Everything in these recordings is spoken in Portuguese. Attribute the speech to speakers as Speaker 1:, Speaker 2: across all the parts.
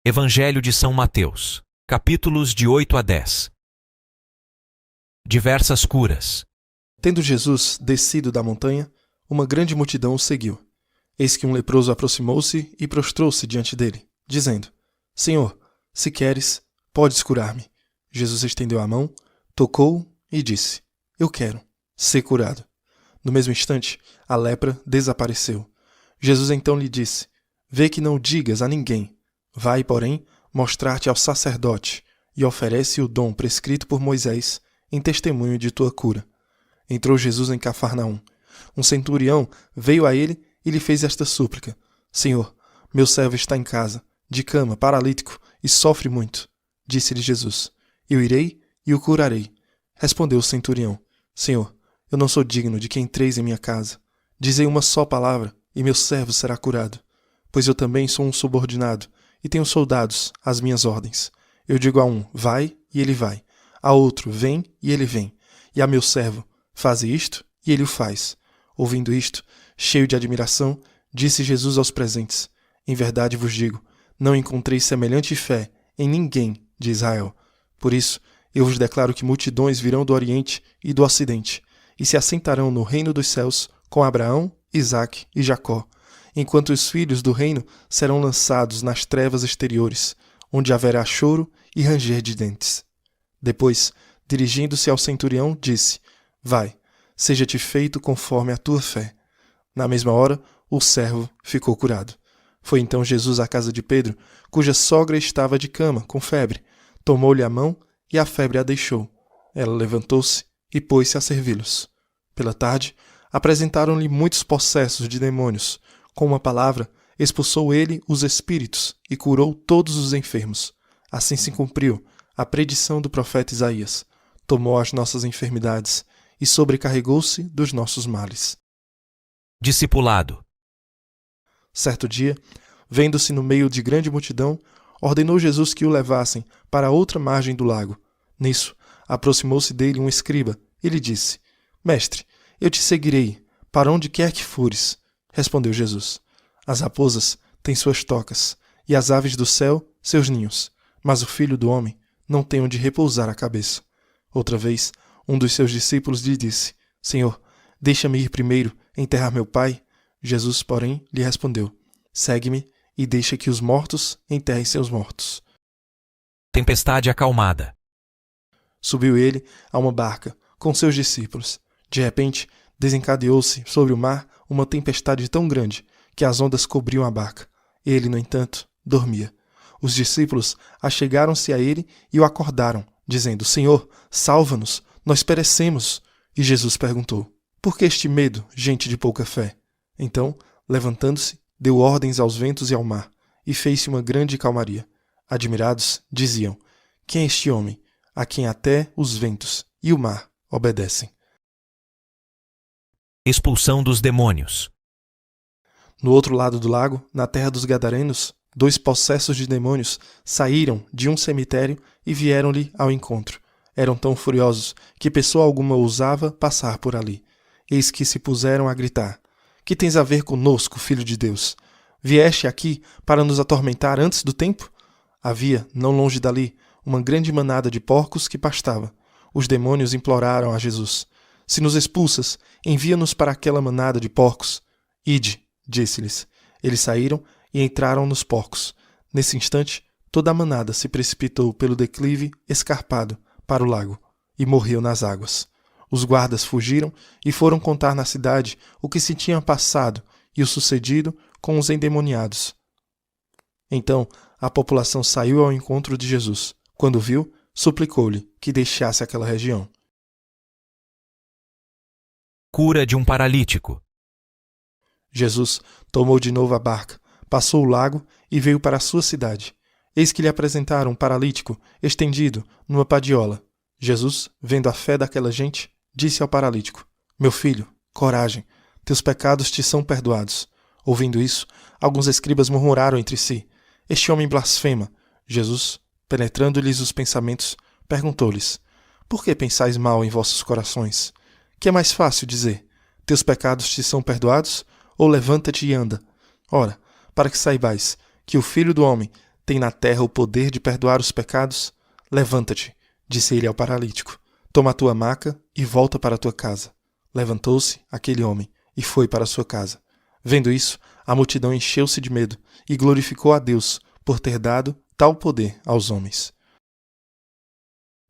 Speaker 1: Evangelho de São Mateus, capítulos de 8 a 10. Diversas curas.
Speaker 2: Tendo Jesus descido da montanha, uma grande multidão o seguiu. Eis que um leproso aproximou-se e prostrou-se diante dele, dizendo: Senhor, se queres, podes curar-me. Jesus estendeu a mão, tocou-o e disse: Eu quero, ser curado. No mesmo instante, a lepra desapareceu. Jesus então lhe disse: Vê que não o digas a ninguém. Vai, porém, mostrar-te ao sacerdote e oferece o dom prescrito por Moisés em testemunho de tua cura. Entrou Jesus em Cafarnaum. Um centurião veio a ele e lhe fez esta súplica: Senhor, meu servo está em casa, de cama, paralítico, e sofre muito. Disse-lhe Jesus: Eu irei e o curarei. Respondeu o centurião: Senhor, eu não sou digno de que entreis em minha casa. Dizei uma só palavra e meu servo será curado. Pois eu também sou um subordinado e tenho soldados às minhas ordens. Eu digo a um: vai, e ele vai. A outro: vem, e ele vem. E a meu servo: faze isto, e ele o faz. Ouvindo isto, cheio de admiração, disse Jesus aos presentes: Em verdade vos digo, não encontrei semelhante fé em ninguém de Israel. Por isso, eu vos declaro que multidões virão do Oriente e do Ocidente, e se assentarão no reino dos céus com Abraão, Isaque e Jacó, enquanto os filhos do reino serão lançados nas trevas exteriores, onde haverá choro e ranger de dentes. Depois, dirigindo-se ao centurião, disse: Vai, seja-te feito conforme a tua fé. Na mesma hora, o servo ficou curado. Foi então Jesus à casa de Pedro, cuja sogra estava de cama, com febre. Tomou-lhe a mão e a febre a deixou. Ela levantou-se e pôs-se a servi-los. Pela tarde, apresentaram-lhe muitos possessos de demônios. Com uma palavra, expulsou ele os espíritos e curou todos os enfermos. Assim se cumpriu a predição do profeta Isaías. Tomou as nossas enfermidades e sobrecarregou-se dos nossos males.
Speaker 1: Discipulado.
Speaker 2: Certo dia, vendo-se no meio de grande multidão, ordenou Jesus que o levassem para a outra margem do lago. Nisso, aproximou-se dele um escriba e lhe disse: Mestre, eu te seguirei, para onde quer que fores. Respondeu Jesus: As raposas têm suas tocas, e as aves do céu seus ninhos, mas o Filho do Homem não tem onde repousar a cabeça. Outra vez, um dos seus discípulos lhe disse: Senhor, deixa-me ir primeiro enterrar meu pai. Jesus, porém, lhe respondeu: Segue-me e deixa que os mortos enterrem seus mortos.
Speaker 1: Tempestade acalmada.
Speaker 2: Subiu ele a uma barca com seus discípulos. De repente, desencadeou-se sobre o mar uma tempestade tão grande que as ondas cobriam a barca. Ele, no entanto, dormia. Os discípulos achegaram-se a ele e o acordaram, dizendo: Senhor, salva-nos, nós perecemos. E Jesus perguntou: Por que este medo, gente de pouca fé? Então, levantando-se, deu ordens aos ventos e ao mar, e fez-se uma grande calmaria. Admirados, diziam: Quem é este homem, a quem até os ventos e o mar obedecem?
Speaker 1: Expulsão dos demônios.
Speaker 2: No outro lado do lago, na terra dos Gadarenos, 2 possessos de demônios saíram de um cemitério e vieram-lhe ao encontro. Eram tão furiosos que pessoa alguma ousava passar por ali. Eis que se puseram a gritar: Que tens a ver conosco, Filho de Deus? Vieste aqui para nos atormentar antes do tempo? Havia, não longe dali, uma grande manada de porcos que pastava. Os demônios imploraram a Jesus: Se nos expulsas, envia-nos para aquela manada de porcos. Ide, disse-lhes. Eles saíram e entraram nos porcos. Nesse instante, toda a manada se precipitou pelo declive escarpado para o lago e morreu nas águas. Os guardas fugiram e foram contar na cidade o que se tinha passado e o sucedido com os endemoniados. Então, a população saiu ao encontro de Jesus. Quando viu, suplicou-lhe que deixasse aquela região.
Speaker 1: Cura de um paralítico.
Speaker 2: Jesus tomou de novo a barca, passou o lago e veio para a sua cidade. Eis que lhe apresentaram um paralítico estendido numa padiola. Jesus, vendo a fé daquela gente, disse ao paralítico: Meu filho, coragem, teus pecados te são perdoados. Ouvindo isso, alguns escribas murmuraram entre si: Este homem blasfema. Jesus, penetrando-lhes os pensamentos, perguntou-lhes: Por que pensais mal em vossos corações? Que é mais fácil dizer: Teus pecados te são perdoados? Ou levanta-te e anda? Ora, para que saibais que o Filho do Homem tem na terra o poder de perdoar os pecados? Levanta-te, disse ele ao paralítico. Toma a tua maca e volta para a tua casa. Levantou-se aquele homem e foi para a sua casa. Vendo isso, a multidão encheu-se de medo e glorificou a Deus por ter dado tal poder aos homens.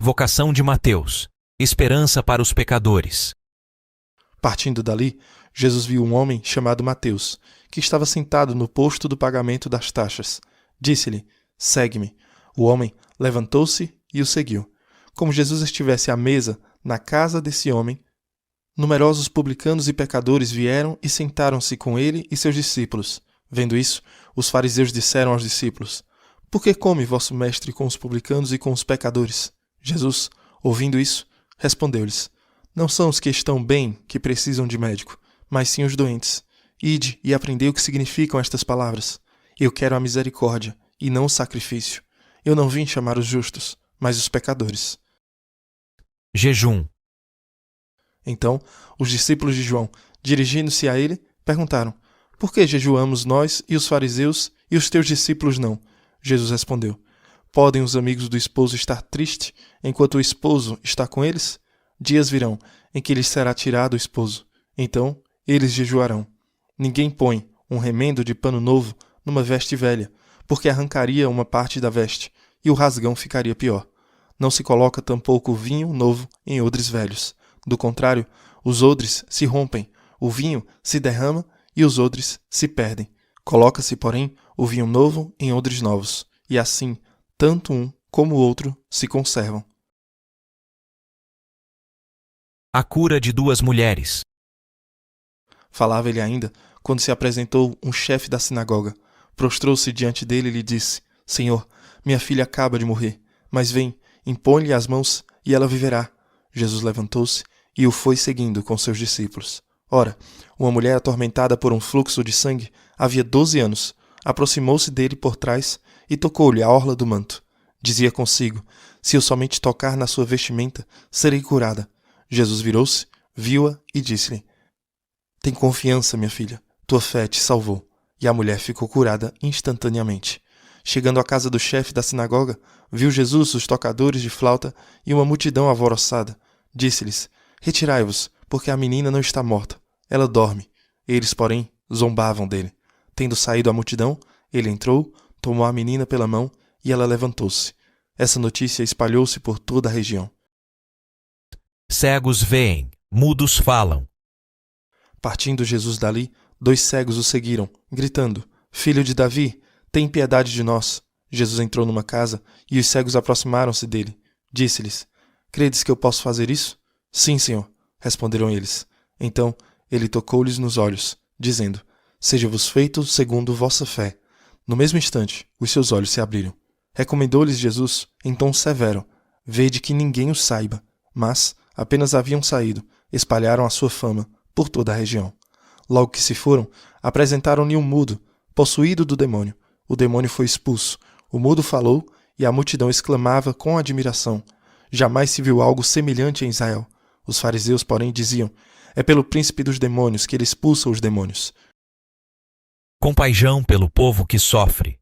Speaker 1: Vocação de Mateus. Esperança para os pecadores.
Speaker 2: Partindo dali, Jesus viu um homem chamado Mateus, que estava sentado no posto do pagamento das taxas. Disse-lhe: segue-me. O homem levantou-se e o seguiu. Como Jesus estivesse à mesa na casa desse homem, numerosos publicanos e pecadores vieram e sentaram-se com ele e seus discípulos. Vendo isso, os fariseus disseram aos discípulos: por que come vosso mestre com os publicanos e com os pecadores? Jesus, ouvindo isso, respondeu-lhes: não são os que estão bem que precisam de médico, mas sim os doentes. Ide e aprendei o que significam estas palavras. Eu quero a misericórdia e não o sacrifício. Eu não vim chamar os justos, mas os pecadores.
Speaker 1: Jejum.
Speaker 2: Então, os discípulos de João, dirigindo-se a ele, perguntaram: por que jejuamos nós e os fariseus e os teus discípulos não? Jesus respondeu: podem os amigos do esposo estar tristes enquanto o esposo está com eles? Dias virão em que lhes será tirado o esposo. Então, eles jejuarão. Ninguém põe um remendo de pano novo numa veste velha, porque arrancaria uma parte da veste, e o rasgão ficaria pior. Não se coloca tampouco vinho novo em odres velhos. Do contrário, os odres se rompem, o vinho se derrama e os odres se perdem. Coloca-se, porém, o vinho novo em odres novos, e assim, tanto um como o outro se conservam.
Speaker 1: A cura de 2 mulheres.
Speaker 2: Falava ele ainda, quando se apresentou um chefe da sinagoga. Prostrou-se diante dele e lhe disse: Senhor, minha filha acaba de morrer, mas vem, impõe-lhe as mãos e ela viverá. Jesus levantou-se e o foi seguindo com seus discípulos. Ora, uma mulher atormentada por um fluxo de sangue havia 12 anos, aproximou-se dele por trás e tocou-lhe a orla do manto. Dizia consigo: se eu somente tocar na sua vestimenta, serei curada. Jesus virou-se, viu-a e disse-lhe: tem confiança, minha filha, tua fé te salvou. E a mulher ficou curada instantaneamente. Chegando à casa do chefe da sinagoga, viu Jesus os tocadores de flauta e uma multidão alvoroçada. Disse-lhes: retirai-vos, porque a menina não está morta, ela dorme. Eles, porém, zombavam dele. Tendo saído a multidão, ele entrou, tomou a menina pela mão e ela levantou-se. Essa notícia espalhou-se por toda a região.
Speaker 1: Cegos veem, mudos falam.
Speaker 2: Partindo Jesus dali, 2 cegos o seguiram, gritando: Filho de Davi, tem piedade de nós. Jesus entrou numa casa e os cegos aproximaram-se dele. Disse-lhes: credes que eu posso fazer isso? Sim, Senhor, responderam eles. Então ele tocou-lhes nos olhos, dizendo: seja-vos feito segundo vossa fé. No mesmo instante, os seus olhos se abriram. Recomendou-lhes Jesus, em tom severo: vede que ninguém o saiba. Mas, apenas haviam saído, espalharam a sua fama por toda a região. Logo que se foram, apresentaram-lhe um mudo, possuído do demônio. O demônio foi expulso, o mudo falou e a multidão exclamava com admiração: jamais se viu algo semelhante em Israel. Os fariseus, porém, diziam: é pelo príncipe dos demônios que ele expulsa os demônios.
Speaker 1: Compaixão pelo povo que sofre.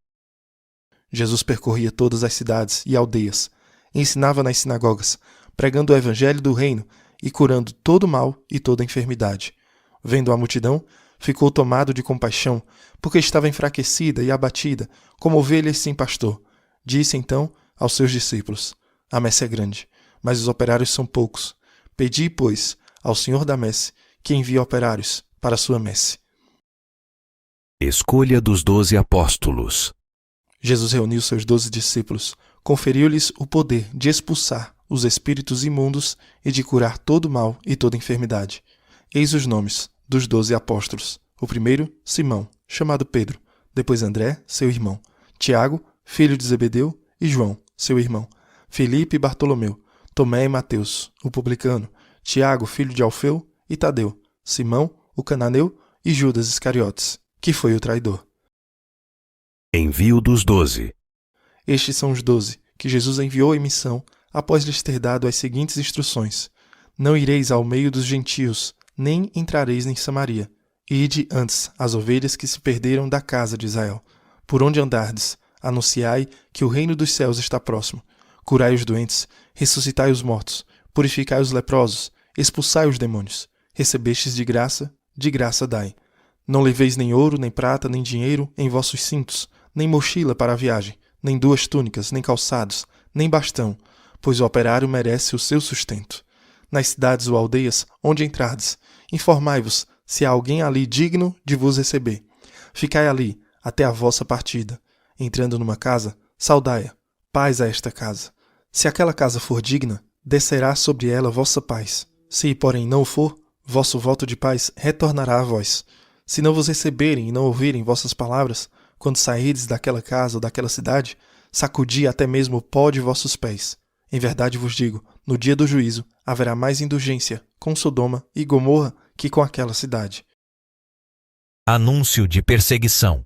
Speaker 2: Jesus percorria todas as cidades e aldeias, ensinava nas sinagogas, pregando o evangelho do reino e curando todo mal e toda enfermidade. Vendo a multidão, ficou tomado de compaixão, porque estava enfraquecida e abatida, como ovelhas sem pastor. Disse então aos seus discípulos: a messe é grande, mas os operários são poucos. Pedi, pois, ao Senhor da messe que envie operários para a sua messe.
Speaker 1: Escolha dos 12 apóstolos.
Speaker 2: Jesus reuniu seus 12 discípulos, conferiu-lhes o poder de expulsar os espíritos imundos e de curar todo mal e toda enfermidade. Eis os nomes dos 12 apóstolos. O primeiro, Simão, chamado Pedro. Depois André, seu irmão. Tiago, filho de Zebedeu, e João, seu irmão. Filipe e Bartolomeu. Tomé e Mateus, o publicano. Tiago, filho de Alfeu, e Tadeu. Simão, o cananeu, e Judas Iscariotes, que foi o traidor.
Speaker 1: Envio dos 12.
Speaker 2: Estes são os 12 que Jesus enviou em missão após lhes ter dado as seguintes instruções: não ireis ao meio dos gentios, nem entrareis em Samaria. Ide antes as ovelhas que se perderam da casa de Israel. Por onde andardes, Anunciai que o reino dos céus está próximo. Curai os doentes, ressuscitai os mortos, purificai os leprosos, expulsai os demônios. Recebestes de graça dai. Não leveis nem ouro, nem prata, nem dinheiro em vossos cintos, nem mochila para a viagem, nem 2 túnicas, nem calçados, nem bastão, pois o operário merece o seu sustento. Nas cidades ou aldeias onde entrardes, informai-vos se há alguém ali digno de vos receber. Ficai ali até a vossa partida. Entrando numa casa, saudai-a, paz a esta casa. Se aquela casa for digna, descerá sobre ela vossa paz. Se, porém, não o for, vosso voto de paz retornará a vós. Se não vos receberem e não ouvirem vossas palavras, quando sairdes daquela casa ou daquela cidade, sacudi até mesmo o pó de vossos pés. Em verdade vos digo, no dia do juízo haverá mais indulgência com Sodoma e Gomorra que com aquela cidade.
Speaker 1: Anúncio de perseguição.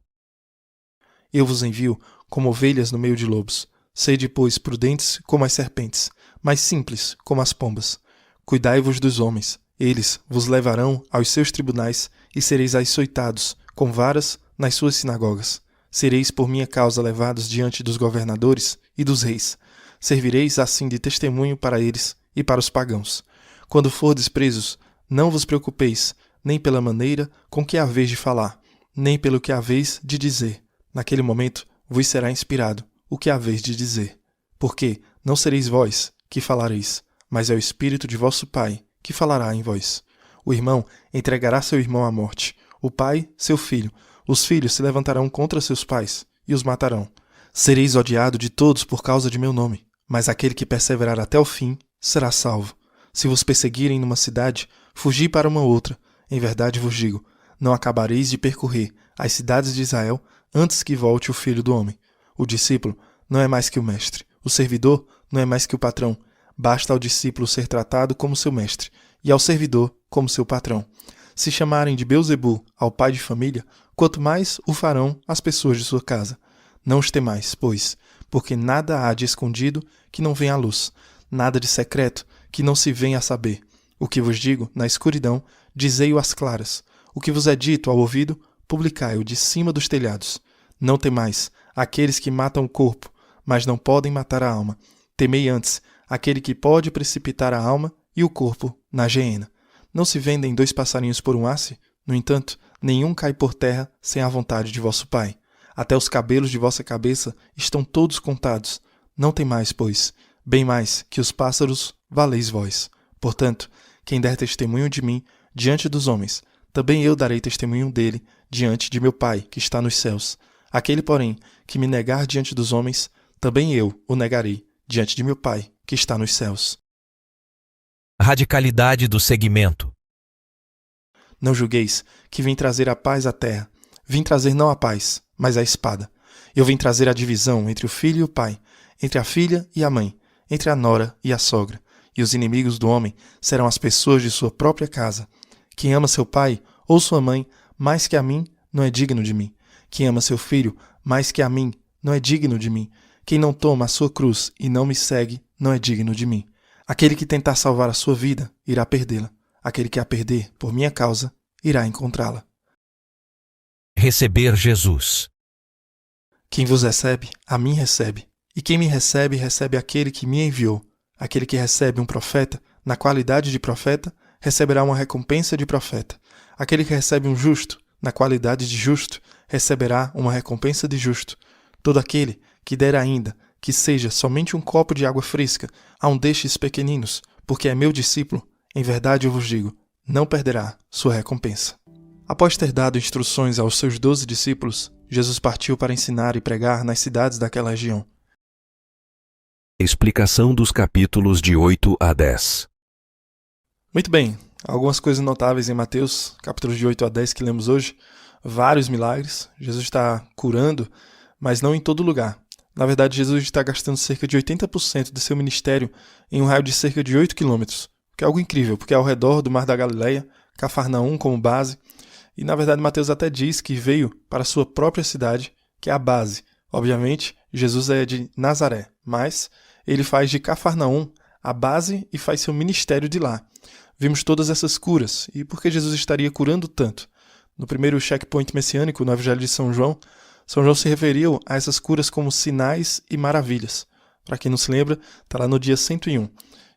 Speaker 2: Eu vos envio como ovelhas no meio de lobos. Sede, pois, prudentes como as serpentes, mas simples como as pombas. Cuidai-vos dos homens, eles vos levarão aos seus tribunais e sereis açoitados com varas nas suas sinagogas. Sereis por minha causa levados diante dos governadores e dos reis. Servireis assim de testemunho para eles e para os pagãos. Quando fordes presos, não vos preocupeis, nem pela maneira com que haveis de falar, nem pelo que haveis de dizer. Naquele momento vos será inspirado o que haveis de dizer. Porque não sereis vós que falareis, mas é o Espírito de vosso Pai que falará em vós. O irmão entregará seu irmão à morte, o pai seu filho. Os filhos se levantarão contra seus pais e os matarão. Sereis odiado de todos por causa de meu nome, mas aquele que perseverar até o fim será salvo. Se vos perseguirem numa cidade, fugi para uma outra. Em verdade vos digo, não acabareis de percorrer as cidades de Israel antes que volte o Filho do Homem. O discípulo não é mais que o mestre, o servidor não é mais que o patrão. Basta ao discípulo ser tratado como seu mestre, e ao servidor como seu patrão. Se chamarem de Beelzebu ao pai de família, quanto mais o farão as pessoas de sua casa. Não os temais, pois, porque nada há de escondido que não venha à luz, nada de secreto que não se venha a saber. O que vos digo na escuridão, dizei-o às claras. O que vos é dito ao ouvido, publicai-o de cima dos telhados. Não temais aqueles que matam o corpo, mas não podem matar a alma. Temei antes aquele que pode precipitar a alma e o corpo na geena. Não se vendem 2 passarinhos por um asse? No entanto, nenhum cai por terra sem a vontade de vosso Pai. Até os cabelos de vossa cabeça estão todos contados. Não temais, pois, bem mais que os pássaros valeis vós. Portanto, quem der testemunho de mim diante dos homens, também eu darei testemunho dele diante de meu Pai, que está nos céus. Aquele, porém, que me negar diante dos homens, também eu o negarei diante de meu Pai, que está nos céus.
Speaker 1: Radicalidade do segmento.
Speaker 2: Não julgueis que vim trazer a paz à terra. Vim trazer não a paz, mas a espada. Eu vim trazer a divisão entre o filho e o pai, entre a filha e a mãe, entre a nora e a sogra. E os inimigos do homem serão as pessoas de sua própria casa. Quem ama seu pai ou sua mãe mais que a mim, não é digno de mim. Quem ama seu filho mais que a mim, não é digno de mim. Quem não toma a sua cruz e não me segue, não é digno de mim. Aquele que tentar salvar a sua vida, irá perdê-la. Aquele que a perder por minha causa, irá encontrá-la.
Speaker 1: Receber Jesus.
Speaker 2: Quem vos recebe, a mim recebe. E quem me recebe, recebe aquele que me enviou. Aquele que recebe um profeta, na qualidade de profeta, receberá uma recompensa de profeta. Aquele que recebe um justo, na qualidade de justo, receberá uma recompensa de justo. Todo aquele que der ainda, que seja somente um copo de água fresca a um destes pequeninos, porque é meu discípulo, em verdade eu vos digo, não perderá sua recompensa. Após ter dado instruções aos seus 12 discípulos, Jesus partiu para ensinar e pregar nas cidades daquela região.
Speaker 1: Explicação dos capítulos de 8 a 10.
Speaker 2: Muito bem, algumas coisas notáveis em Mateus, capítulos de 8 a 10 que lemos hoje. Vários milagres, Jesus está curando, mas não em todo lugar. Na verdade, Jesus está gastando cerca de 80% de seu ministério em um raio de cerca de 8 quilômetros, que é algo incrível, porque é ao redor do Mar da Galileia, Cafarnaum como base, e na verdade Mateus até diz que veio para a sua própria cidade, que é a base. Obviamente, Jesus é de Nazaré, mas ele faz de Cafarnaum a base e faz seu ministério de lá. Vimos todas essas curas, e por que Jesus estaria curando tanto? No primeiro checkpoint messiânico, no Evangelho de São João, São João se referiu a essas curas como sinais e maravilhas. Para quem não se lembra, está lá no dia 101.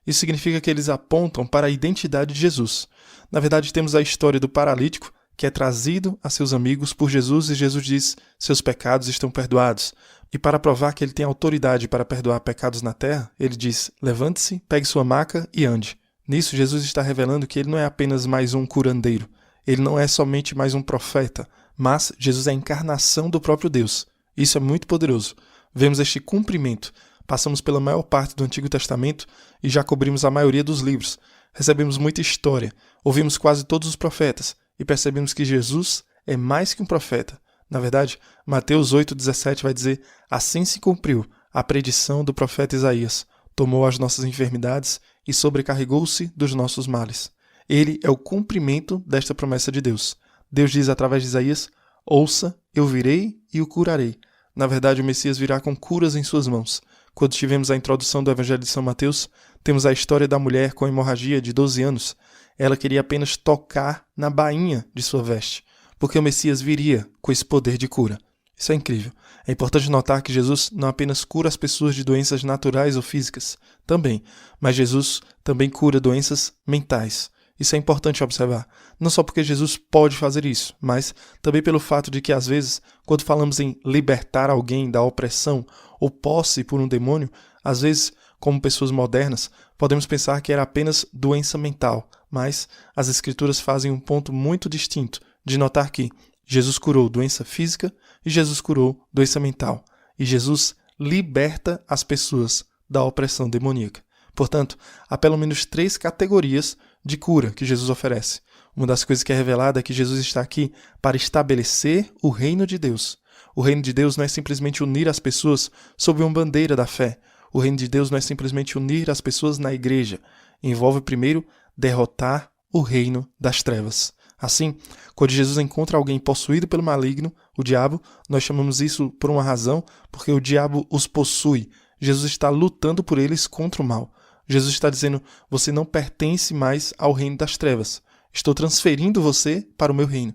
Speaker 2: Isso significa que eles apontam para a identidade de Jesus. Na verdade, temos a história do paralítico, que é trazido a seus amigos por Jesus e Jesus diz, seus pecados estão perdoados. E para provar que ele tem autoridade para perdoar pecados na terra, ele diz, levante-se, pegue sua maca e ande. Nisso, Jesus está revelando que ele não é apenas mais um curandeiro. Ele não é somente mais um profeta, mas Jesus é a encarnação do próprio Deus. Isso é muito poderoso. Vemos este cumprimento. Passamos pela maior parte do Antigo Testamento e já cobrimos a maioria dos livros. Recebemos muita história, ouvimos quase todos os profetas e percebemos que Jesus é mais que um profeta. Na verdade, Mateus 8,17 vai dizer, assim se cumpriu a predição do profeta Isaías. Tomou as nossas enfermidades e sobrecarregou-se dos nossos males. Ele é o cumprimento desta promessa de Deus. Deus diz através de Isaías, ouça, eu virei e o curarei. Na verdade, o Messias virá com curas em suas mãos. Quando tivemos a introdução do Evangelho de São Mateus, temos a história da mulher com hemorragia de 12 anos. Ela queria apenas tocar na bainha de sua veste, porque o Messias viria com esse poder de cura. Isso é incrível. É importante notar que Jesus não apenas cura as pessoas de doenças naturais ou físicas, também, mas Jesus também cura doenças mentais. Isso é importante observar, não só porque Jesus pode fazer isso, mas também pelo fato de que, às vezes, quando falamos em libertar alguém da opressão ou posse por um demônio, às vezes, como pessoas modernas, podemos pensar que era apenas doença mental, mas as Escrituras fazem um ponto muito distinto de notar que Jesus curou doença física e Jesus curou doença mental, e Jesus liberta as pessoas da opressão demoníaca. Portanto, há pelo menos 3 categorias de cura que Jesus oferece. Uma das coisas que é revelada é que Jesus está aqui para estabelecer o reino de Deus. O reino de Deus não é simplesmente unir as pessoas sob uma bandeira da fé. O reino de Deus não é simplesmente unir as pessoas na igreja. Envolve primeiro derrotar o reino das trevas. Assim, quando Jesus encontra alguém possuído pelo maligno, o diabo, nós chamamos isso por uma razão, porque o diabo os possui. Jesus está lutando por eles contra o mal. Jesus está dizendo, você não pertence mais ao reino das trevas. Estou transferindo você para o meu reino.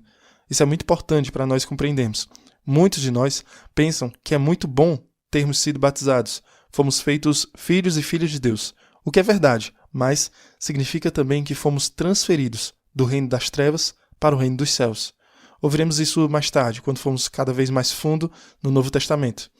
Speaker 2: Isso é muito importante para nós compreendermos. Muitos de nós pensam que é muito bom termos sido batizados. Fomos feitos filhos e filhas de Deus. O que é verdade, mas significa também que fomos transferidos do reino das trevas para o reino dos céus. Ouviremos isso mais tarde, quando formos cada vez mais fundo no Novo Testamento.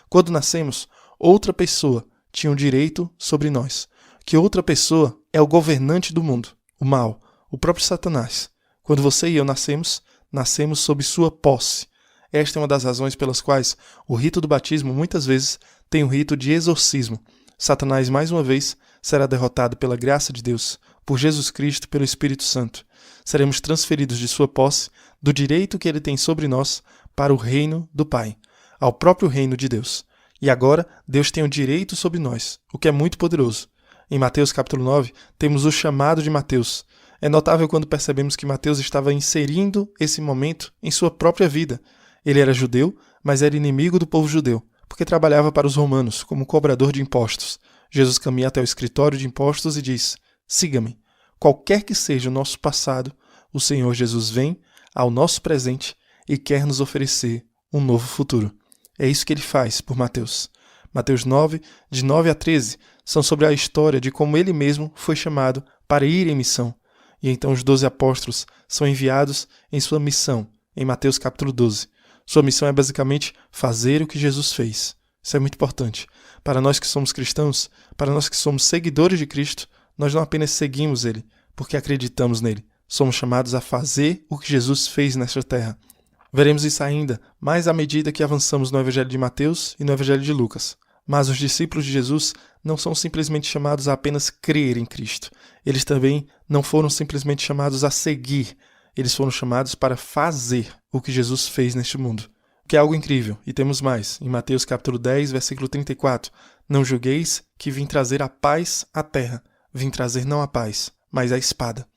Speaker 2: Quando nascemos, outra pessoa tinha um direito sobre nós. Que outra pessoa é o governante do mundo, o mal, o próprio Satanás. Quando você e eu nascemos sob sua posse. Esta é uma das razões pelas quais o rito do batismo muitas vezes tem um rito de exorcismo. Satanás, mais uma vez, será derrotado pela graça de Deus, por Jesus Cristo, pelo Espírito Santo. Seremos transferidos de sua posse, do direito que ele tem sobre nós, para o reino do Pai, ao próprio reino de Deus. E agora, Deus tem o direito sobre nós, o que é muito poderoso. Em Mateus capítulo 9, temos o chamado de Mateus. É notável quando percebemos que Mateus estava inserindo esse momento em sua própria vida. Ele era judeu, mas era inimigo do povo judeu, porque trabalhava para os romanos como cobrador de impostos. Jesus caminha até o escritório de impostos e diz, siga-me. Qualquer que seja o nosso passado, o Senhor Jesus vem ao nosso presente e quer nos oferecer um novo futuro. É isso que ele faz por Mateus. Mateus 9, de 9 a 13, são sobre a história de como ele mesmo foi chamado para ir em missão. E então os 12 apóstolos são enviados em sua missão, em Mateus capítulo 12. Sua missão é basicamente fazer o que Jesus fez. Isso é muito importante. Para nós que somos cristãos, para nós que somos seguidores de Cristo, nós não apenas seguimos ele, porque acreditamos nele. Somos chamados a fazer o que Jesus fez nesta terra. Veremos isso ainda mais à medida que avançamos no Evangelho de Mateus e no Evangelho de Lucas. Mas os discípulos de Jesus não são simplesmente chamados a apenas crer em Cristo. Eles também não foram simplesmente chamados a seguir. Eles foram chamados para fazer o que Jesus fez neste mundo. Que é algo incrível. E temos mais. Em Mateus capítulo 10, versículo 34. Não julgueis que vim trazer a paz à terra. Vim trazer não a paz, mas a espada.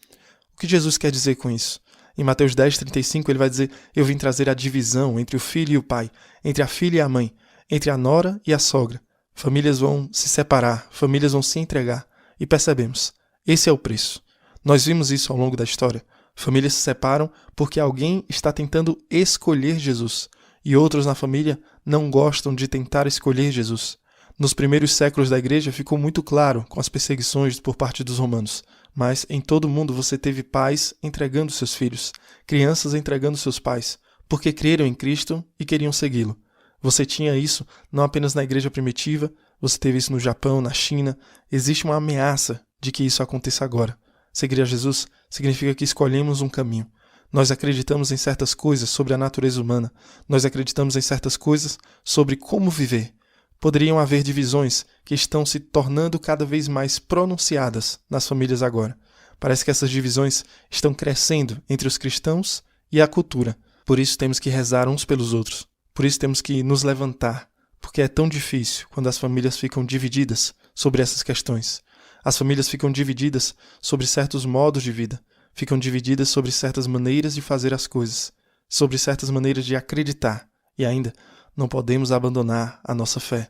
Speaker 2: O que Jesus quer dizer com isso? Em Mateus 10, 35, ele vai dizer, eu vim trazer a divisão entre o filho e o pai, entre a filha e a mãe, entre a nora e a sogra. Famílias vão se separar, famílias vão se entregar. E percebemos, esse é o preço. Nós vimos isso ao longo da história. Famílias se separam porque alguém está tentando escolher Jesus. e outros na família não gostam de tentar escolher Jesus. Nos primeiros séculos da igreja ficou muito claro com as perseguições por parte dos romanos, mas em todo o mundo você teve pais entregando seus filhos, crianças entregando seus pais, porque creram em Cristo e queriam segui-lo. Você tinha isso não apenas na igreja primitiva, você teve isso no Japão, na China. Existe uma ameaça de que isso aconteça agora. Seguir a Jesus significa que escolhemos um caminho. Nós acreditamos em certas coisas sobre a natureza humana. Nós acreditamos em certas coisas sobre como viver. Poderiam haver divisões que estão se tornando cada vez mais pronunciadas nas famílias agora. Parece que essas divisões estão crescendo entre os cristãos e a cultura. Por isso temos que rezar uns pelos outros. Por isso temos que nos levantar, porque é tão difícil quando as famílias ficam divididas sobre essas questões. As famílias ficam divididas sobre certos modos de vida, ficam divididas sobre certas maneiras de fazer as coisas, sobre certas maneiras de acreditar, e ainda não podemos abandonar a nossa fé.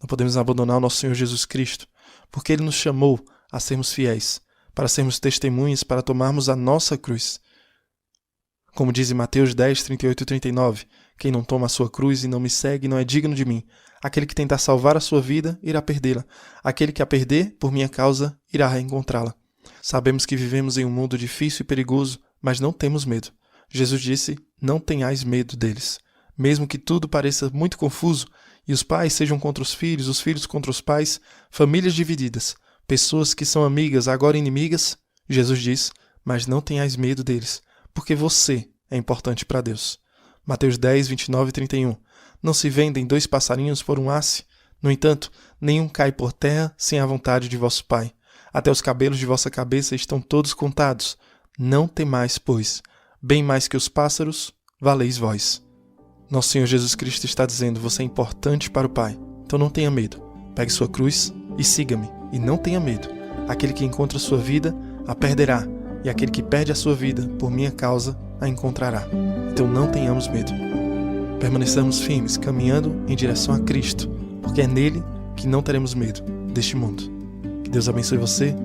Speaker 2: Não podemos abandonar o nosso Senhor Jesus Cristo, porque Ele nos chamou a sermos fiéis, para sermos testemunhas, para tomarmos a nossa cruz. Como diz em Mateus 10, 38 e 39, quem não toma a sua cruz e não me segue não é digno de mim. Aquele que tentar salvar a sua vida, irá perdê-la. Aquele que a perder, por minha causa, irá reencontrá-la. Sabemos que vivemos em um mundo difícil e perigoso, mas não temos medo. Jesus disse, não tenhais medo deles. Mesmo que tudo pareça muito confuso, e os pais sejam contra os filhos contra os pais, famílias divididas, pessoas que são amigas, agora inimigas, Jesus diz, mas não tenhais medo deles, porque você é importante para Deus. Mateus 10, 29 e 31. Não se vendem 2 passarinhos por um asse? No entanto, nenhum cai por terra sem a vontade de vosso Pai. Até os cabelos de vossa cabeça estão todos contados. Não temais, pois, bem mais que os pássaros, valeis vós. Nosso Senhor Jesus Cristo está dizendo, você é importante para o Pai. Então não tenha medo. Pegue sua cruz e siga-me. E não tenha medo. Aquele que encontra sua vida, a perderá. E aquele que perde a sua vida, por minha causa, a encontrará. Então não tenhamos medo. Permaneçamos firmes, caminhando em direção a Cristo, porque é nele que não teremos medo deste mundo. Que Deus abençoe você